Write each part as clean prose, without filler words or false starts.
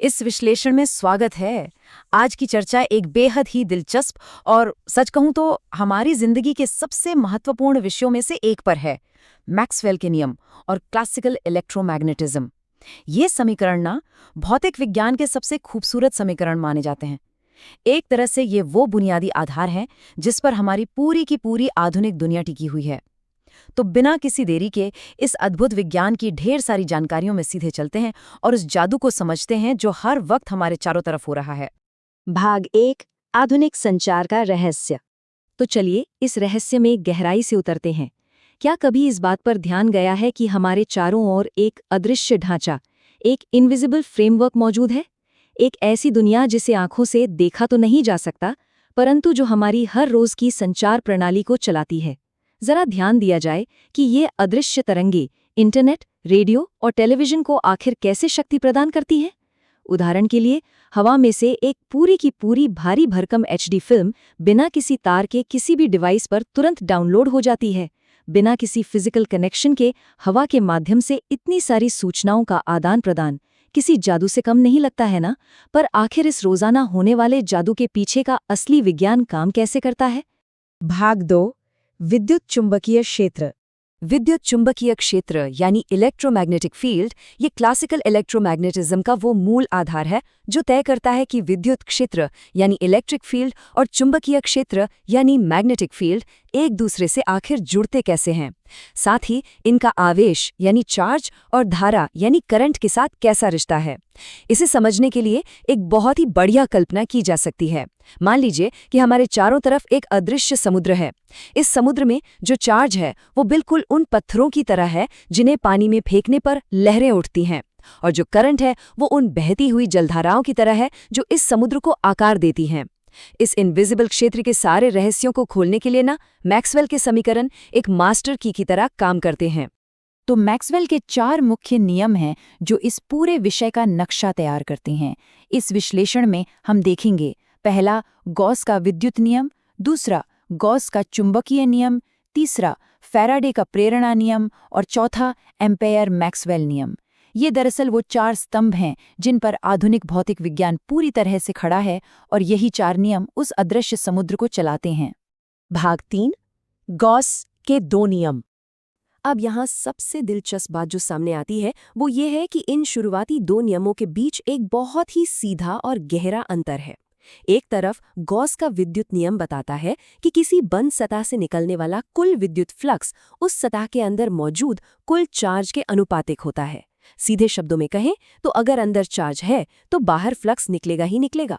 इस विश्लेषण में स्वागत है। आज की चर्चा एक बेहद ही दिलचस्प और सच कहूं तो हमारी जिंदगी के सबसे महत्वपूर्ण विषयों में से एक पर है, मैक्सवेल के नियम और क्लासिकल इलेक्ट्रोमैग्नेटिज्म। ये समीकरण ना भौतिक विज्ञान के सबसे खूबसूरत समीकरण माने जाते हैं। एक तरह से ये वो बुनियादी आधार हैं जिस पर हमारी पूरी की पूरी आधुनिक दुनिया टिकी हुई है। तो बिना किसी देरी के इस अद्भुत विज्ञान की ढेर सारी जानकारियों में सीधे चलते हैं और उस जादू को समझते हैं जो हर वक्त हमारे चारों तरफ हो रहा है। भाग 1 आधुनिक संचार का रहस्य। तो चलिए इस रहस्य में गहराई से उतरते हैं। क्या कभी इस बात पर ध्यान गया है कि हमारे चारों ओर एक अदृश्य ढांचा, एक इनविजिबल फ्रेमवर्क मौजूद है? एक ऐसी दुनिया जिसे आंखों से देखा तो नहीं जा सकता, परंतु जो हमारी हर रोज की संचार प्रणाली को चलाती है। जरा ध्यान दिया जाए कि ये अदृश्य तरंगे इंटरनेट, रेडियो और टेलीविजन को आखिर कैसे शक्ति प्रदान करती हैं। उदाहरण के लिए, हवा में से एक पूरी की पूरी भारी भरकम HD फिल्म बिना किसी तार के किसी भी डिवाइस पर तुरंत डाउनलोड हो जाती है। बिना किसी फिजिकल कनेक्शन के हवा के माध्यम से इतनी सारी सूचनाओं का आदान प्रदान किसी जादू से कम नहीं लगता है ना? पर आखिर इस रोजाना होने वाले जादू के पीछे का असली विज्ञान काम कैसे करता है? भाग 2 विद्युत चुंबकीय क्षेत्र। विद्युत चुंबकीय क्षेत्र यानी इलेक्ट्रोमैग्नेटिक फील्ड, ये क्लासिकल इलेक्ट्रोमैग्नेटिज्म का वो मूल आधार है जो तय करता है कि विद्युत क्षेत्र यानी इलेक्ट्रिक फील्ड और चुंबकीय क्षेत्र यानी मैग्नेटिक फील्ड एक दूसरे से आखिर जुड़ते कैसे हैं, साथ ही इनका आवेश यानी चार्ज और धारा यानी करंट के साथ कैसा रिश्ता है। इसे समझने के लिए एक बहुत ही बढ़िया कल्पना की जा सकती है। मान लीजिए कि हमारे चारों तरफ एक अदृश्य समुद्र है। इस समुद्र में जो चार्ज है वो बिल्कुल उन पत्थरों की तरह है जिन्हें पानी में फेंकने पर लहरें उठती हैं, और जो करंट है वो उन बहती हुई जलधाराओं की तरह है जो इस समुद्र को आकार देती हैं। इस इनविजिबल क्षेत्र के सारे रहस्यों को खोलने के लिए ना मैक्सवेल के समीकरण एक मास्टर की तरह काम करते हैं। तो मैक्सवेल के 4 मुख्य नियम हैं जो इस पूरे विषय का नक्शा तैयार करते हैं। इस विश्लेषण में हम देखेंगे, पहला गॉस का विद्युत नियम, दूसरा गॉस का चुंबकीय नियम, तीसरा फैराडे का प्रेरणा नियम और चौथा एम्पेयर मैक्सवेल नियम। ये दरअसल वो 4 स्तंभ हैं जिन पर आधुनिक भौतिक विज्ञान पूरी तरह से खड़ा है, और यही 4 नियम उस अदृश्य समुद्र को चलाते हैं। भाग 3 गॉस के 2 नियम। अब यहाँ सबसे दिलचस्प बात जो सामने आती है वो ये है कि इन शुरुआती 2 नियमों के बीच एक बहुत ही सीधा और गहरा अंतर है। एक तरफ गॉस का विद्युत नियम बताता है कि किसी बंद सतह से निकलने वाला कुल विद्युत फ्लक्स उस सतह के अंदर मौजूद कुल चार्ज के अनुपातिक होता है। सीधे शब्दों में कहें तो अगर अंदर चार्ज है तो बाहर फ्लक्स निकलेगा ही निकलेगा।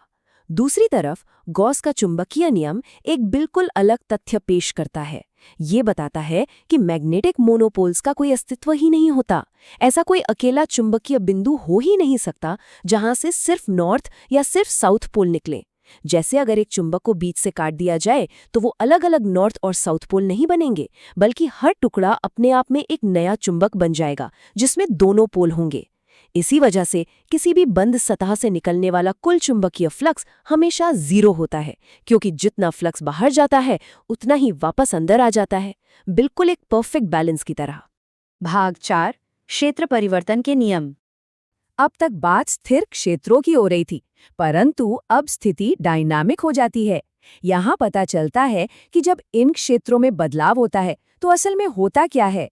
दूसरी तरफ गॉस का चुंबकीय नियम एक बिल्कुल अलग तथ्य पेश करता है। ये बताता है कि मैग्नेटिक मोनोपोल्स का कोई अस्तित्व ही नहीं होता। ऐसा कोई अकेला चुंबकीय बिंदु हो ही नहीं सकता जहां से सिर्फ नॉर्थ या सिर्फ साउथ पोल निकले। जैसे अगर एक चुंबक को बीच से काट दिया जाए तो वो अलग अलग नॉर्थ और साउथ पोल नहीं बनेंगे, बल्कि हर टुकड़ा अपने आप में एक नया चुंबक बन जाएगा जिसमें दोनों पोल होंगे। इसी वजह से किसी भी बंद सतह से निकलने वाला कुल चुंबकीय फ्लक्स हमेशा 0 होता है, क्योंकि जितना फ्लक्स बाहर जाता है उतना ही वापस अंदर आ जाता है, बिल्कुल एक परफेक्ट बैलेंस की तरह। भाग 4 क्षेत्र परिवर्तन के नियम। अब तक बात स्थिर क्षेत्रों की हो रही थी, परंतु अब स्थिति डायनामिक हो जाती है। यहाँ पता चलता है कि जब इन क्षेत्रों में बदलाव होता है तो असल में होता क्या है।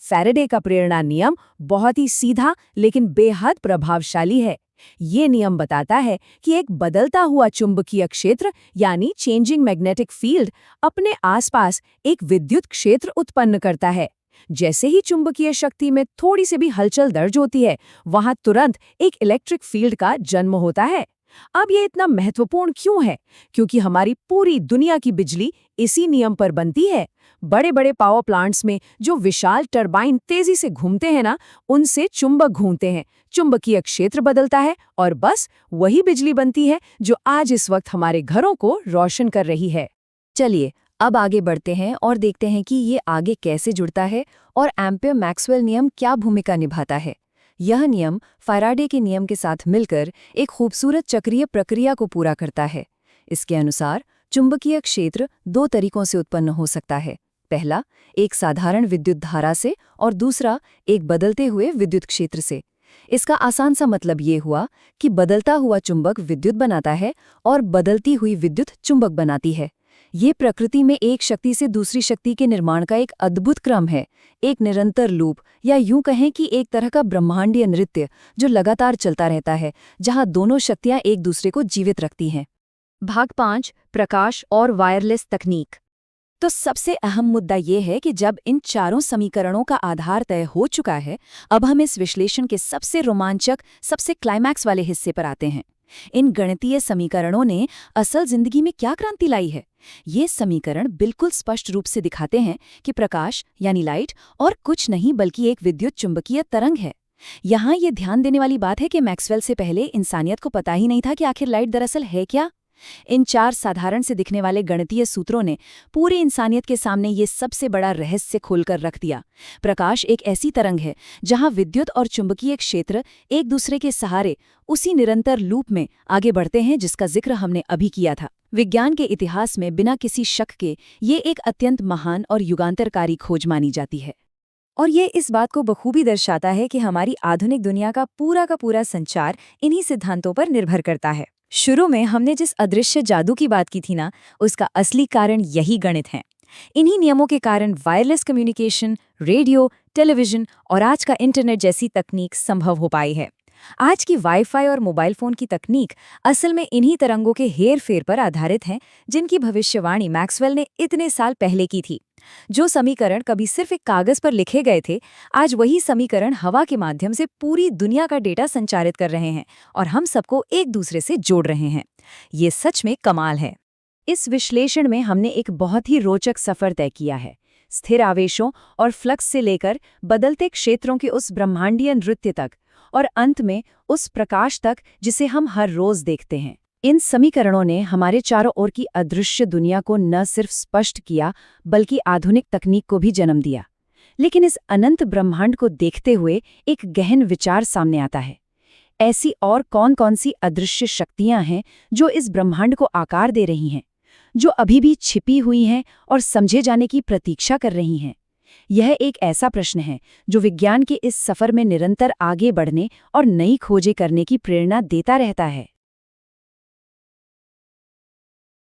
फैराडे का प्रेरणा नियम बहुत ही सीधा लेकिन बेहद प्रभावशाली है। ये नियम बताता है कि एक बदलता हुआ चुंबकीय क्षेत्र यानी चेंजिंग मैग्नेटिक फील्ड अपने आसपास एक विद्युत क्षेत्र उत्पन्न करता है। जैसे ही चुंबकीय शक्ति में थोड़ी सी भी हलचल दर्ज होती है, वहां तुरंत एक इलेक्ट्रिक फील्ड का जन्म होता है। अब ये इतना महत्वपूर्ण क्यों है? क्योंकि हमारी पूरी दुनिया की बिजली इसी नियम पर बनती है। बड़े बड़े पावर प्लांट्स में जो विशाल टरबाइन तेजी से घूमते हैं ना, उनसे चुंबक घूमते हैं, चुंबकीय क्षेत्र बदलता है और बस वही बिजली बनती है जो आज इस वक्त हमारे घरों को रोशन कर रही है। चलिए अब आगे बढ़ते हैं और देखते हैं कि ये आगे कैसे जुड़ता है और एम्पेयर मैक्सवेल नियम क्या भूमिका निभाता है। यह नियम फैराडे के नियम के साथ मिलकर एक खूबसूरत चक्रीय प्रक्रिया को पूरा करता है। इसके अनुसार चुंबकीय क्षेत्र 2 तरीकों से उत्पन्न हो सकता है। पहला एक साधारण विद्युत धारा से और दूसरा एक बदलते हुए विद्युत क्षेत्र से। इसका आसान सा मतलब ये हुआ कि बदलता हुआ चुंबक विद्युत बनाता है और बदलती हुई विद्युत चुंबक बनाती है। ये प्रकृति में एक शक्ति से दूसरी शक्ति के निर्माण का एक अद्भुत क्रम है, एक निरंतर लूप, या यूं कहें कि एक तरह का ब्रह्मांडीय नृत्य जो लगातार चलता रहता है, जहां दोनों शक्तियां एक दूसरे को जीवित रखती हैं। भाग 5, प्रकाश और वायरलेस तकनीक। तो सबसे अहम मुद्दा ये है कि जब इन चारों समीकरणों का आधार तय हो चुका है, अब हम इस विश्लेषण के सबसे रोमांचक, सबसे क्लाइमैक्स वाले हिस्से पर आते हैं। इन गणितीय समीकरणों ने असल जिंदगी में क्या क्रांति लाई है? ये समीकरण बिल्कुल स्पष्ट रूप से दिखाते हैं कि प्रकाश यानी लाइट और कुछ नहीं बल्कि एक विद्युत चुंबकीय तरंग है। यहाँ ये ध्यान देने वाली बात है कि मैक्सवेल से पहले इंसानियत को पता ही नहीं था कि आखिर लाइट दरअसल है क्या। इन 4 साधारण से दिखने वाले गणितीय सूत्रों ने पूरी इंसानियत के सामने ये सबसे बड़ा रहस्य खोलकर रख दिया। प्रकाश एक ऐसी तरंग है जहां विद्युत और चुंबकीय क्षेत्र एक दूसरे के सहारे उसी निरंतर लूप में आगे बढ़ते हैं जिसका जिक्र हमने अभी किया था। विज्ञान के इतिहास में बिना किसी शक के ये एक अत्यंत महान और युगांतरकारी खोज मानी जाती है। और ये इस बात को बखूबी दर्शाता है कि हमारी आधुनिक दुनिया का पूरा संचार इन्हीं सिद्धांतों पर निर्भर करता है। शुरू में हमने जिस अदृश्य जादू की बात की थी ना, उसका असली कारण यही गणित है। इन्हीं नियमों के कारण वायरलेस कम्युनिकेशन, रेडियो, टेलीविजन और आज का इंटरनेट जैसी तकनीक संभव हो पाई है। आज की वाईफाई और मोबाइल फोन की तकनीक असल में इन्हीं तरंगों के हेर-फेर पर आधारित हैं, जिनकी भविष्यवाणी मैक्सवेल ने इतने साल पहले की थी। जो समीकरण कभी सिर्फ एक कागज पर लिखे गए थे, आज वही समीकरण हवा के माध्यम से पूरी दुनिया का डेटा संचारित कर रहे हैं और हम सबको एक दूसरे से जोड़ रहे हैं। ये सच में कमाल है। इस विश्लेषण में हमने एक बहुत ही रोचक सफर तय किया है, स्थिर आवेशों और फ्लक्स से लेकर बदलते क्षेत्रों के उस ब्रह्मांडीय नृत्य तक, और अंत में उस प्रकाश तक जिसे हम हर रोज देखते हैं। इन समीकरणों ने हमारे चारों ओर की अदृश्य दुनिया को न सिर्फ स्पष्ट किया बल्कि आधुनिक तकनीक को भी जन्म दिया। लेकिन इस अनंत ब्रह्मांड को देखते हुए एक गहन विचार सामने आता है। ऐसी और कौन-कौन सी अदृश्य शक्तियां हैं जो इस ब्रह्मांड को आकार दे रही हैं, जो अभी भी छिपी हुई हैं और समझे जाने की प्रतीक्षा कर रही हैं? यह एक ऐसा प्रश्न है जो विज्ञान के इस सफर में निरंतर आगे बढ़ने और नई खोजें करने की प्रेरणा देता रहता है।